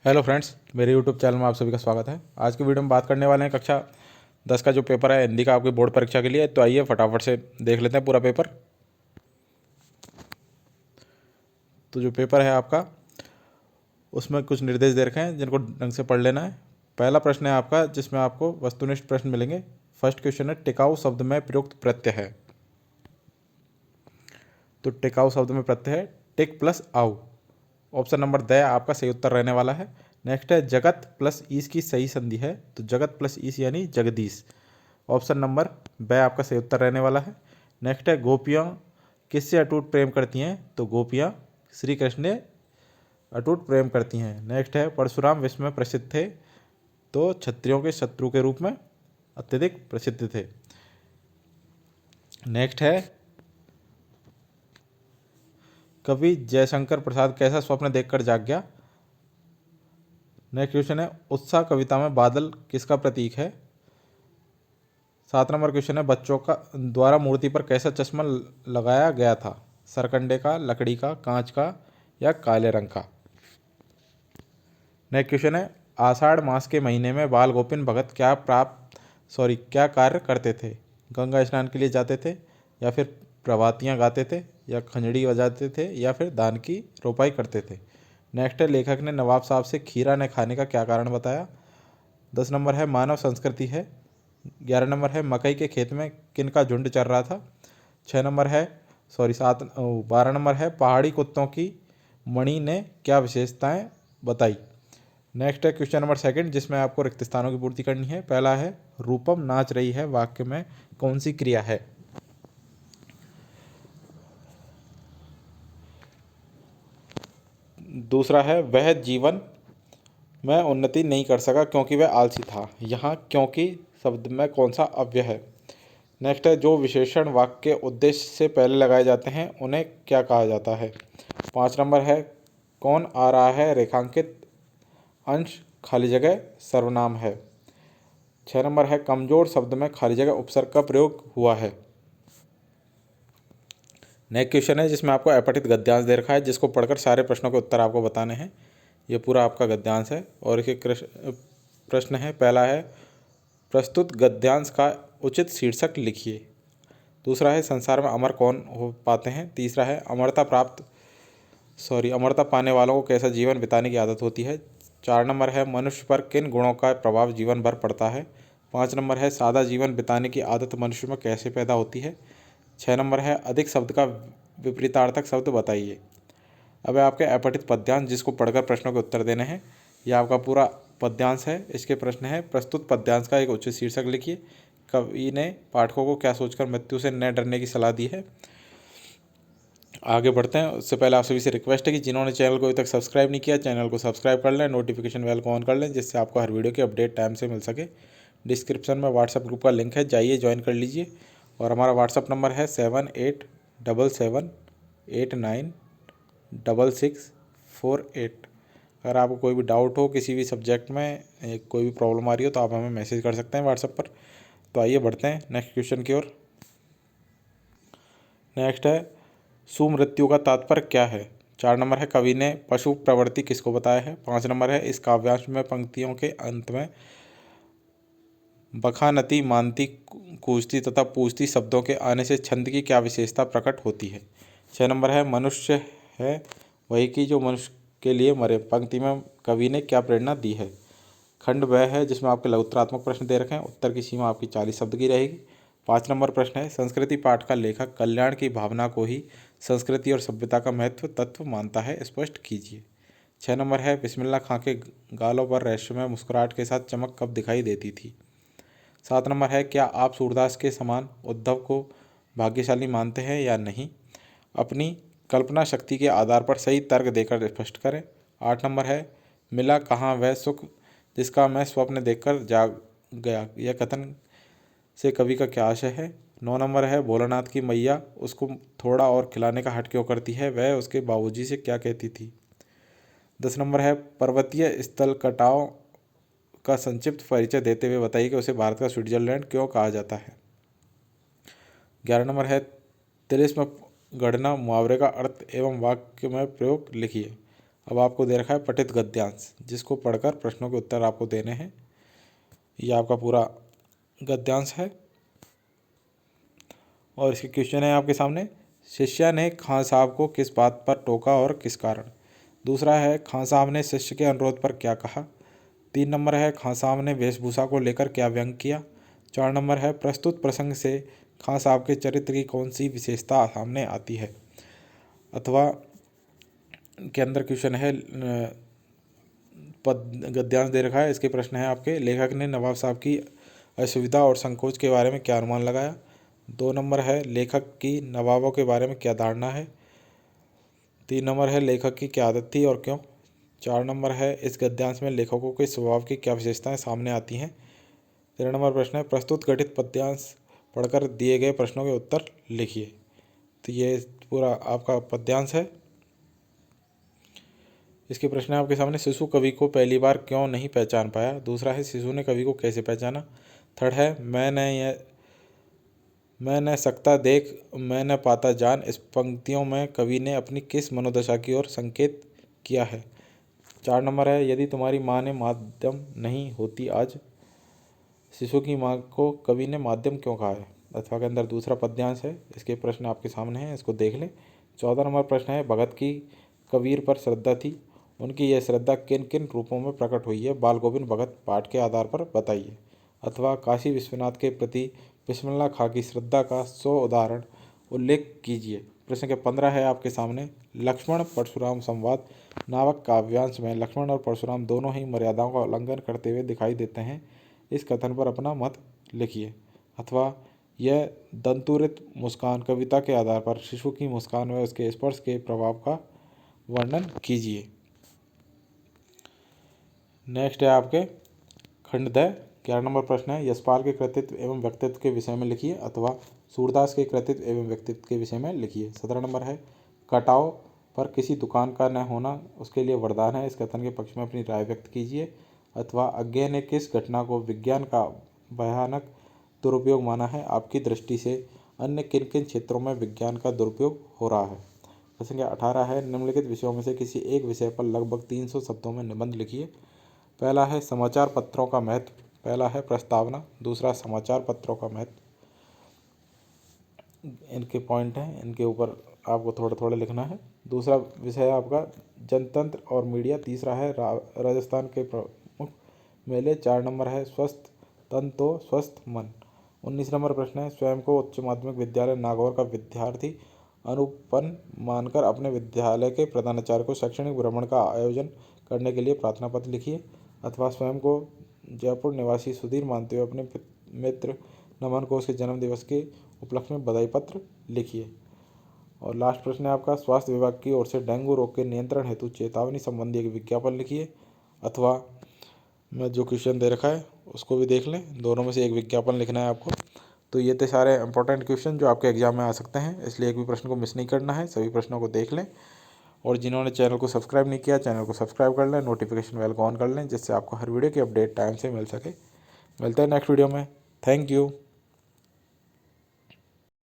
Hello friends, मेरे YouTube channel में आप सभी का स्वागत है। आज की वीडियो में बात करने वाले हैं कक्षा 10 का जो पेपर है हिंदी का आपकी बोर्ड परीक्षा के लिए। तो आइए फटाफट से देख लेते हैं पूरा पेपर। तो जो पेपर है आपका उसमें कुछ निर्देश दे रखे हैं जिनको ढंग से पढ़ लेना है। पहला प्रश्न है आपका जिसमें आपको वस्तुनिष्ठ प्रश्न मिलेंगे। फर्स्ट क्वेश्चन है, टिकाऊ शब्द में प्रयुक्त प्रत्यय है। तो टिकाऊ शब्द में प्रत्यय है टिक प्लस आऊ। ऑप्शन नंबर द आपका सही उत्तर रहने वाला है। नेक्स्ट है, जगत प्लस ईस की सही संधि है। तो जगत प्लस ईस यानी जगदीश। ऑप्शन नंबर ब आपका सही उत्तर रहने वाला है। नेक्स्ट है, गोपियाँ किससे अटूट प्रेम करती हैं। तो गोपियाँ श्री कृष्ण ने अटूट प्रेम करती हैं। नेक्स्ट है, परशुराम विश्व में प्रसिद्ध थे। तो क्षत्रियों के शत्रु के रूप में अत्यधिक प्रसिद्ध थे। नेक्स्ट है, कवि जयशंकर प्रसाद कैसा स्वप्न देखकर जाग गया। नेक्स्ट क्वेश्चन है, उत्साह कविता में बादल किसका प्रतीक है। 7 नंबर क्वेश्चन है, बच्चों का द्वारा मूर्ति पर कैसा चश्मा लगाया गया था। सरकंडे का, लकड़ी का, कांच का या काले रंग का। नेक्स्ट क्वेश्चन है, आषाढ़ मास के महीने में बाल गोविंद भगत क्या कार्य करते थे। गंगा स्नान के लिए जाते थे, या फिर प्रभातियाँ गाते थे, या खंजड़ी बजाते थे, या फिर धान की रोपाई करते थे। नेक्स्ट है, लेखक ने नवाब साहब से खीरा न खाने का क्या कारण बताया। 10 नंबर है, मानव संस्कृति है। 11 नंबर है, मकई के खेत में किन का झुंड चल रहा था। 6 नंबर है 12 नंबर है, पहाड़ी कुत्तों की मणि ने क्या विशेषताएं बताई। नेक्स्ट है क्वेश्चन नंबर सेकंड जिसमें आपको रिक्त स्थानों की पूर्ति करनी है। पहला है, रूपम नाच रही है वाक्य में कौन सी क्रिया है। दूसरा है, वह जीवन में उन्नति नहीं कर सका क्योंकि वह आलसी था। यहाँ क्योंकि शब्द में कौन सा अव्यय है। नेक्स्ट है, जो विशेषण वाक्य के उद्देश्य से पहले लगाए जाते हैं उन्हें क्या कहा जाता है। 5 नंबर है, कौन आ रहा है रेखांकित अंश खाली जगह सर्वनाम है। 6 नंबर है, कमजोर शब्द में खाली जगह उपसर्ग का प्रयोग हुआ है। नेक्स्ट क्वेश्चन है जिसमें आपको अपठित गद्यांश दे रखा है जिसको पढ़कर सारे प्रश्नों के उत्तर आपको बताने हैं। ये पूरा आपका गद्यांश है और एक प्रश्न है। पहला है, प्रस्तुत गद्यांश का उचित शीर्षक लिखिए। दूसरा है, संसार में अमर कौन हो पाते हैं। तीसरा है, अमरता पाने वालों को कैसा जीवन बिताने की आदत होती है। 4 नंबर है, मनुष्य पर किन गुणों का प्रभाव जीवन भर पड़ता है। 5 नंबर है, सादा जीवन बिताने की आदत मनुष्य में कैसे पैदा होती है। 6 नंबर है, अधिक शब्द का विपरीतार्थक शब्द बताइए। अब है आपके अपठित पद्यांश जिसको पढ़कर प्रश्नों के उत्तर देने हैं। यह आपका पूरा पद्यांश है। इसके प्रश्न है, प्रस्तुत पद्यांश का एक उचित शीर्षक लिखिए। कवि ने पाठकों को क्या सोचकर मृत्यु से न डरने की सलाह दी है। आगे बढ़ते हैं उससे पहले आप सभी से रिक्वेस्ट है कि जिन्होंने चैनल को अभी तक सब्सक्राइब नहीं किया चैनल को सब्सक्राइब कर लें, नोटिफिकेशन बेल को ऑन कर लें जिससे आपको हर वीडियो की अपडेट टाइम से मिल सके। डिस्क्रिप्शन में व्हाट्सअप ग्रुप का लिंक है, जाइए ज्वाइन कर लीजिए। और हमारा व्हाट्सअप नंबर है 7877896648। अगर आपको कोई भी डाउट हो किसी भी सब्जेक्ट में, कोई भी प्रॉब्लम आ रही हो तो आप हमें मैसेज कर सकते हैं व्हाट्सएप पर। तो आइए बढ़ते हैं नेक्स्ट क्वेश्चन की ओर। नेक्स्ट है, सुमृत्यु का तात्पर्य क्या है। 4 नंबर है, कवि ने पशु प्रवृत्ति किसको बताया है। 5 नंबर है, इस काव्यांश में पंक्तियों के अंत में बखानती, मानती, कूजती तथा पूजती शब्दों के आने से छंद की क्या विशेषता प्रकट होती है। 6 नंबर है, मनुष्य है वही कि जो मनुष्य के लिए मरे पंक्ति में कवि ने क्या प्रेरणा दी है। खंड वह है जिसमें आपके लघुत्तरात्मक प्रश्न दे रखे हैं। उत्तर की सीमा आपकी 40 शब्द की रहेगी। 5 नंबर प्रश्न है, संस्कृति पाठ का लेखक कल्याण की भावना को ही संस्कृति और सभ्यता का महत्व तत्व मानता है, स्पष्ट कीजिए। 6 नंबर है, बिस्मिल्लाह खां के गालों पर रहस्यमय मुस्कुराहट के साथ चमक कब दिखाई देती थी। 7 नंबर है, क्या आप सूरदास के समान उद्धव को भाग्यशाली मानते हैं या नहीं। अपनी कल्पना शक्ति के आधार पर सही तर्क देकर स्पष्ट करें। 8 नंबर है, मिला कहाँ वह सुख जिसका मैं स्वप्न देखकर जाग गया, यह कथन से कवि का क्या आशय है। 9 नंबर है, भोलानाथ की मैया उसको थोड़ा और खिलाने का हट क्यों करती है, वह उसके बाबूजी से क्या कहती थी। 10 नंबर है, पर्वतीय स्थल कटाव का संक्षिप्त परिचय देते हुए बताइए कि उसे भारत का स्विट्जरलैंड क्यों कहा जाता है। 11 नंबर है, तिलिस्म गढ़ना मुहावरे का अर्थ एवं वाक्य में प्रयोग लिखिए। अब आपको दे रखा है पठित गद्यांश, जिसको पढ़कर प्रश्नों के उत्तर आपको देने हैं। ये आपका पूरा गद्यांश है और इसके क्वेश्चन है आपके सामने। शिष्य ने खां साहब को किस बात पर टोका और किस कारण। दूसरा है खां साहब ने शिष्य के अनुरोध पर क्या कहा। 3 नंबर है खां साहब ने वेशभूषा को लेकर क्या व्यंग किया। 4 नंबर है प्रस्तुत प्रसंग से खां साहब के चरित्र की कौन सी विशेषता सामने आती है। अथवा के अंदर क्वेश्चन है पद गद्यांश दे रखा है। इसके प्रश्न है आपके, लेखक ने नवाब साहब की असुविधा और संकोच के बारे में क्या अनुमान लगाया। 2 नंबर है लेखक की नवाबों के बारे में क्या धारणा है। 3 नंबर है लेखक की क्या आदत थी और क्यों। 4 नंबर है इस गद्यांश में लेखकों के स्वभाव की क्या विशेषताएं सामने आती हैं। 13 नंबर प्रश्न है प्रस्तुत गठित पद्यांश पढ़कर दिए गए प्रश्नों के उत्तर लिखिए। तो ये पूरा आपका पद्यांश है। इसके प्रश्न है आपके सामने, शिशु कवि को पहली बार क्यों नहीं पहचान पाया। दूसरा है शिशु ने कवि को कैसे पहचाना। थर्ड है मैं न सकता देख मैं न पाता जान, इस पंक्तियों में कवि ने अपनी किस मनोदशा की ओर संकेत किया है। 4 नंबर है यदि तुम्हारी माँ ने माध्यम नहीं होती आज, शिशु की माँ को कवि ने माध्यम क्यों कहा है। अथवा के अंदर दूसरा पद्यांश है। इसके प्रश्न आपके सामने हैं, इसको देख लें। 14 नंबर प्रश्न है भगत की कबीर पर श्रद्धा थी, उनकी यह श्रद्धा किन किन रूपों में प्रकट हुई है, बाल गोविंद भगत पाठ के आधार पर बताइए। अथवा काशी विश्वनाथ के प्रति बिस्मिल्लाह खां की श्रद्धा का 100 उदाहरण उल्लेख कीजिए। प्रश्न के 15 है आपके सामने, लक्ष्मण परशुराम संवाद नामक काव्यांश में लक्ष्मण और परशुराम दोनों ही मर्यादाओं का उल्लंघन करते हुए दिखाई देते हैं, इस कथन पर अपना मत लिखिए। अथवा यह दंतुरित मुस्कान कविता के आधार पर शिशु की मुस्कान व उसके स्पर्श के प्रभाव का वर्णन कीजिए। नेक्स्ट है आपके खंड द। 11 नंबर प्रश्न है यशपाल के कृतित्व एवं व्यक्तित्व के विषय में लिखिए। अथवा सूरदास के कृतित्व एवं व्यक्तित्व के विषय में लिखिए। 17 नंबर है कटाव पर किसी दुकान का न होना उसके लिए वरदान है, इस कथन के पक्ष में अपनी राय व्यक्त कीजिए। अथवा अज्ञे ने किस घटना को विज्ञान का भयानक दुरुपयोग माना है, आपकी दृष्टि से अन्य किन किन क्षेत्रों में विज्ञान का दुरुपयोग हो रहा है। प्रश्न 18 है निम्नलिखित विषयों में से किसी एक विषय पर लगभग 300 शब्दों में निबंध लिखिए। पहला है समाचार पत्रों का महत्व, पहला है प्रस्तावना, दूसरा समाचार पत्रों का महत्व, इनके पॉइंट हैं, इनके ऊपर आपको थोड़ा थोड़ा लिखना है। दूसरा विषय है आपका जनतंत्र और मीडिया, तीसरा है राजस्थान के प्रमुख मेले, 4 नंबर है स्वस्थ तन तो स्वस्थ मन। 19 नंबर प्रश्न है स्वयं को उच्च माध्यमिक विद्यालय नागौर का विद्यार्थी अनुपन मानकर अपने विद्यालय के प्रधानाचार्य को शैक्षणिक भ्रमण का आयोजन करने के लिए प्रार्थना पत्र लिखिए। अथवा स्वयं को जयपुर निवासी सुधीर मानते हुए अपने मित्र नमन को उसके जन्म दिवस के उपलक्ष्य में बधाई पत्र लिखिए। और लास्ट प्रश्न है आपका स्वास्थ्य विभाग की ओर से डेंगू रोग के नियंत्रण हेतु चेतावनी संबंधी एक विज्ञापन लिखिए। अथवा मैं जो क्वेश्चन दे रखा है उसको भी देख लें, दोनों में से एक विज्ञापन लिखना है आपको। तो ये थे सारे इंपॉर्टेंट क्वेश्चन जो आपके एग्जाम में आ सकते हैं, इसलिए एक भी प्रश्न को मिस नहीं करना है, सभी प्रश्नों को देख लें। और जिन्होंने चैनल को सब्सक्राइब नहीं किया चैनल को सब्सक्राइब कर लें, नोटिफिकेशन बेल को ऑन कर लें, जिससे आपको हर वीडियो की अपडेट टाइम से मिल सके। मिलते हैं नेक्स्ट वीडियो में। Thank you.